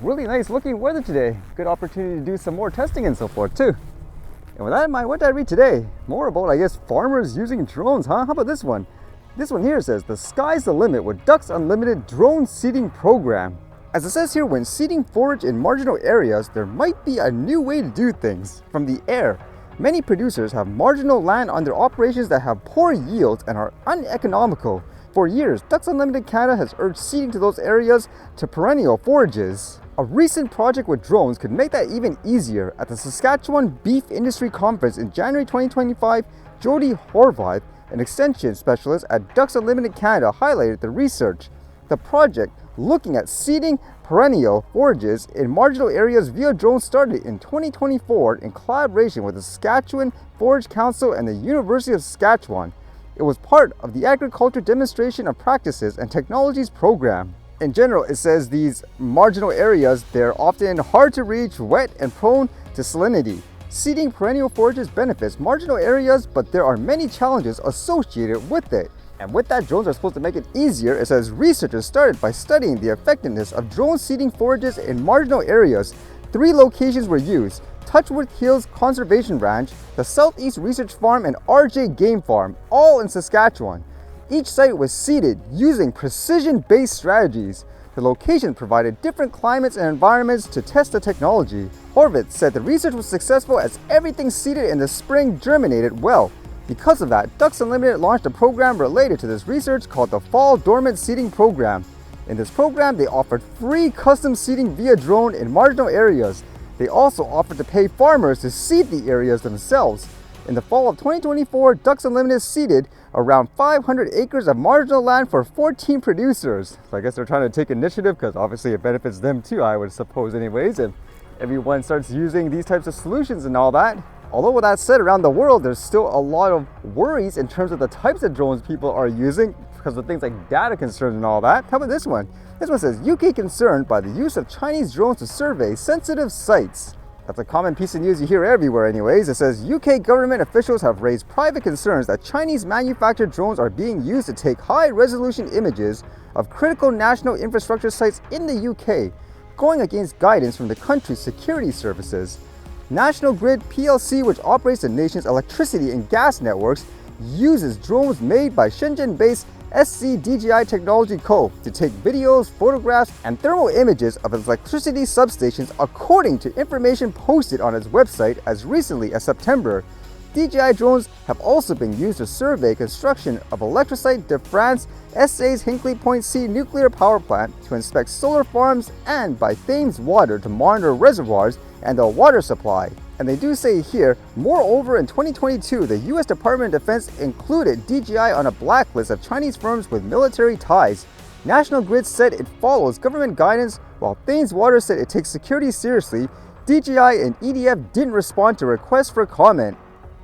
really nice looking weather today. Good opportunity to do some more testing and so forth too. And with that in mind, what did I read today? More about, I guess, farmers using drones, huh? How about this one? This one here says, the sky's the limit with Ducks Unlimited drone seeding program. As it says here, when seeding forage in marginal areas, there might be a new way to do things. From the air, many producers have marginal land on their operations that have poor yields and are uneconomical. For years, Ducks Unlimited Canada has urged seeding to those areas to perennial forages. A recent project with drones could make that even easier. At the Saskatchewan Beef Industry Conference in January 2025, Jody Horvath, an extension specialist at Ducks Unlimited Canada, highlighted the research. The project, looking at seeding perennial forages in marginal areas via drones, started in 2024 in collaboration with the Saskatchewan Forage Council and the University of Saskatchewan. It was part of the Agriculture Demonstration of Practices and Technologies program. In general, it says these marginal areas, they're often hard to reach, wet, and prone to salinity. Seeding perennial forages benefits marginal areas, but there are many challenges associated with it. And with that, drones are supposed to make it easier. It says researchers started by studying the effectiveness of drone seeding forages in marginal areas. 3 locations were used: Touchwood Hills Conservation Ranch, the Southeast Research Farm, and RJ Game Farm, all in Saskatchewan. Each site was seeded using precision-based strategies. The locations provided different climates and environments to test the technology. Horvath said the research was successful as everything seeded in the spring germinated well. Because of that, Ducks Unlimited launched a program related to this research called the Fall Dormant Seeding Program. In this program, they offered free custom seeding via drone in marginal areas. They also offered to pay farmers to seed the areas themselves. In the fall of 2024, Ducks Unlimited seeded around 500 acres of marginal land for 14 producers. So I guess they're trying to take initiative because obviously it benefits them too, I would suppose anyways, if everyone starts using these types of solutions and all that. Although with that said, around the world, there's still a lot of worries in terms of the types of drones people are using because of things like data concerns and all that. How about this one? This one says, UK concerned by the use of Chinese drones to survey sensitive sites. That's a common piece of news you hear everywhere anyways. It says UK government officials have raised private concerns that Chinese manufactured drones are being used to take high-resolution images of critical national infrastructure sites in the UK, going against guidance from the country's security services. National Grid plc, which operates the nation's electricity and gas networks, uses drones made by Shenzhen-based SCDGI Technology Co. to take videos, photographs, and thermal images of its electricity substations according to information posted on its website as recently as September. DJI drones have also been used to survey construction of Electricité de France SA's Hinkley Point C nuclear power plant, to inspect solar farms, and by Thames Water to monitor reservoirs and the water supply. And they do say here, moreover, in 2022, the US Department of Defense included DJI on a blacklist of Chinese firms with military ties. National Grid said it follows government guidance, while Thames Water said it takes security seriously. DJI and EDF didn't respond to requests for comment.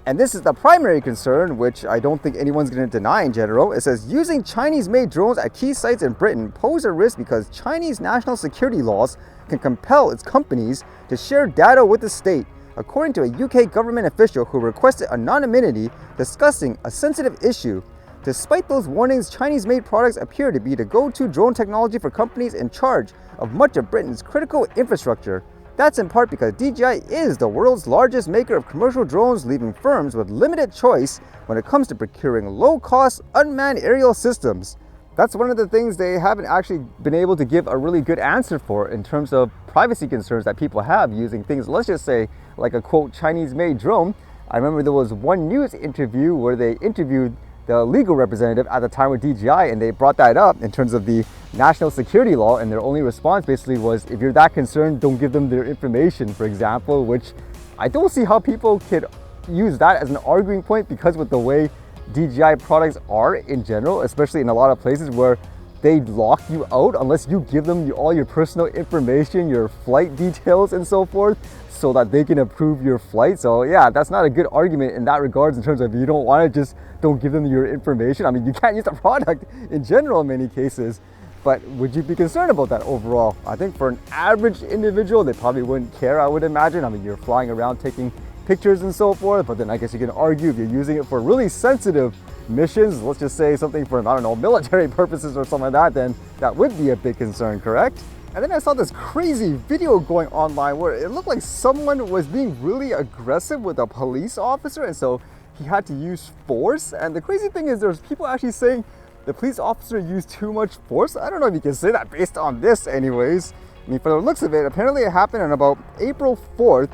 And this is the primary concern, which I don't think anyone's going to deny in general. It says using Chinese-made drones at key sites in Britain pose a risk because Chinese national security laws can compel its companies to share data with the state, according to a UK government official who requested anonymity discussing a sensitive issue. Despite those warnings, Chinese-made products appear to be the go-to drone technology for companies in charge of much of Britain's critical infrastructure. That's in part because DJI is the world's largest maker of commercial drones, leaving firms with limited choice when it comes to procuring low-cost unmanned aerial systems. That's one of the things they haven't actually been able to give a really good answer for in terms of privacy concerns that people have using things, let's just say, like a quote Chinese-made drone. I remember there was one news interview where they interviewed the legal representative at the time with DJI, and they brought that up in terms of the national security law, and their only response basically was, if you're that concerned, don't give them their information, for example, which I don't see how people could use that as an arguing point, because with the way DJI products are in general, especially in a lot of places where they lock you out unless you give them all your personal information, your flight details and so forth, so that they can approve your flight. So yeah, that's not a good argument in that regards, in terms of you don't want to just don't give them your information. I mean, you can't use the product in general in many cases, but would you be concerned about that overall? I think for an average individual, they probably wouldn't care, I would imagine. I mean, you're flying around taking pictures and so forth, but then I guess you can argue if you're using it for really sensitive missions, let's just say something for, I don't know, military purposes or something like that, then that would be a big concern, correct? And then I saw this crazy video going online where it looked like someone was being really aggressive with a police officer, and so he had to use force. And the crazy thing is there's people actually saying the police officer used too much force. I don't know if you can say that based on this anyways. I mean, for the looks of it, apparently it happened on about April 4th.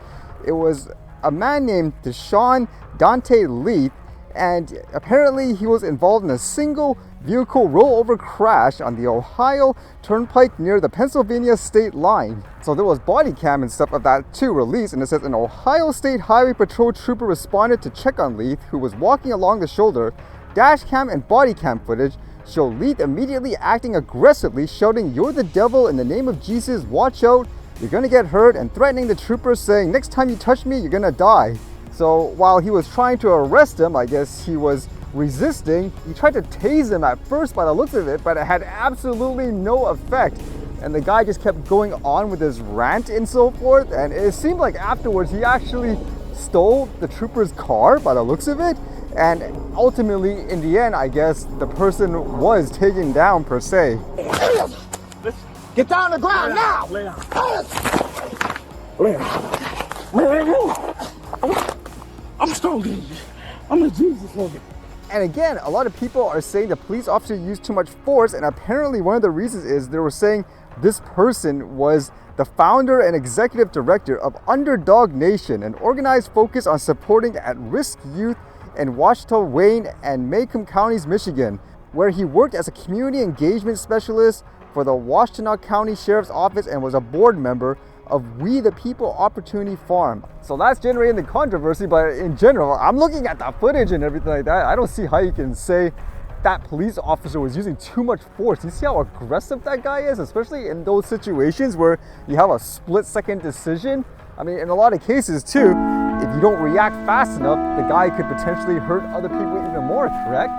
It was a man named Deshawn Leeth, and apparently he was involved in a single vehicle rollover crash on the Ohio Turnpike near the Pennsylvania state line. So there was body cam and stuff of that too released, and it says an Ohio State Highway Patrol trooper responded to check on Leith, who was walking along the shoulder. Dash cam and body cam footage show Leith immediately acting aggressively, shouting, "You're the devil, in the name of Jesus, watch out, you're gonna get hurt," and threatening the trooper, saying, "Next time you touch me, you're gonna die." So while he was trying to arrest him, I guess he was resisting. He tried to tase him at first by the looks of it, but it had absolutely no effect. And the guy just kept going on with his rant and so forth. And it seemed like afterwards he actually stole the trooper's car by the looks of it. And ultimately, in the end, I guess the person was taken down per se. Get down on the ground now! Lay down. Lay down. I'm strong in you. I'm a Jesus lover. And again, a lot of people are saying the police officer used too much force, and apparently one of the reasons is they were saying this person was the founder and executive director of Underdog Nation, an organized focus on supporting at-risk youth in Washita, Wayne, and Macomb counties, Michigan, where he worked as a community engagement specialist for the Washtenaw County Sheriff's Office and was a board member of We the People Opportunity Farm. So that's generating the controversy, but in general, I'm looking at the footage and everything like that. I don't see how you can say that police officer was using too much force. You see how aggressive that guy is, especially in those situations where you have a split-second decision. I mean, in a lot of cases too, if you don't react fast enough, the guy could potentially hurt other people even more, correct?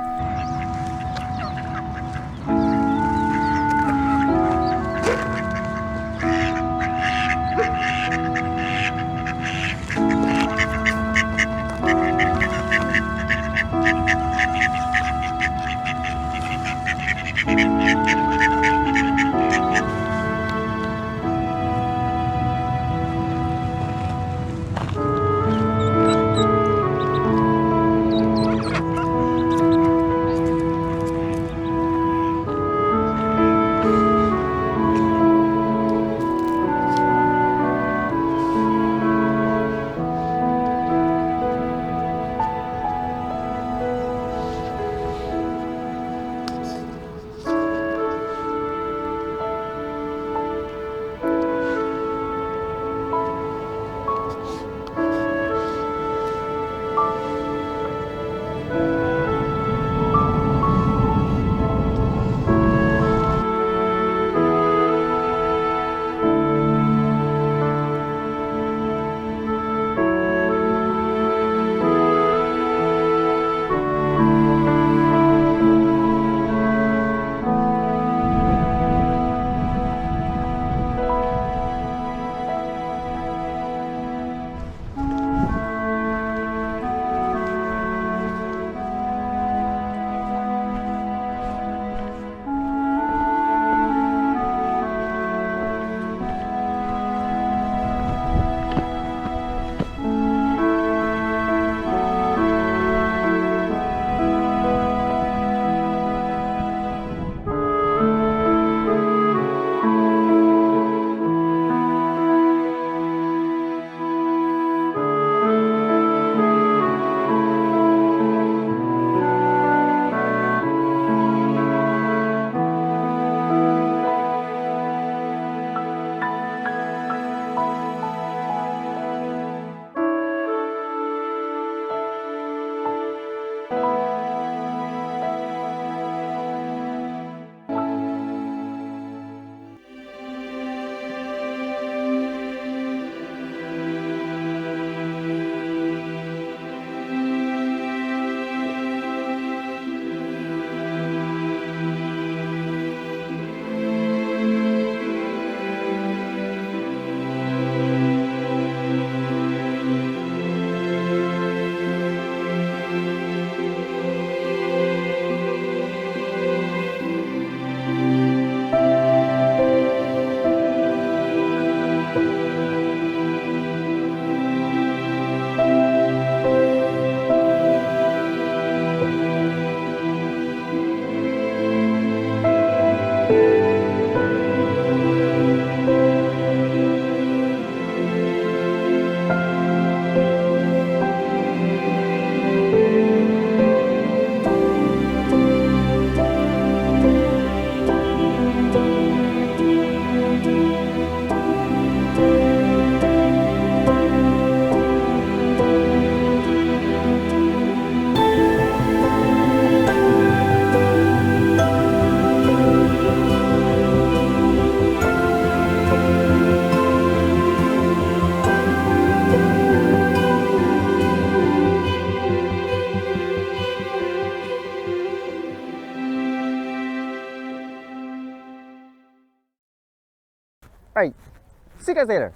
See you guys later.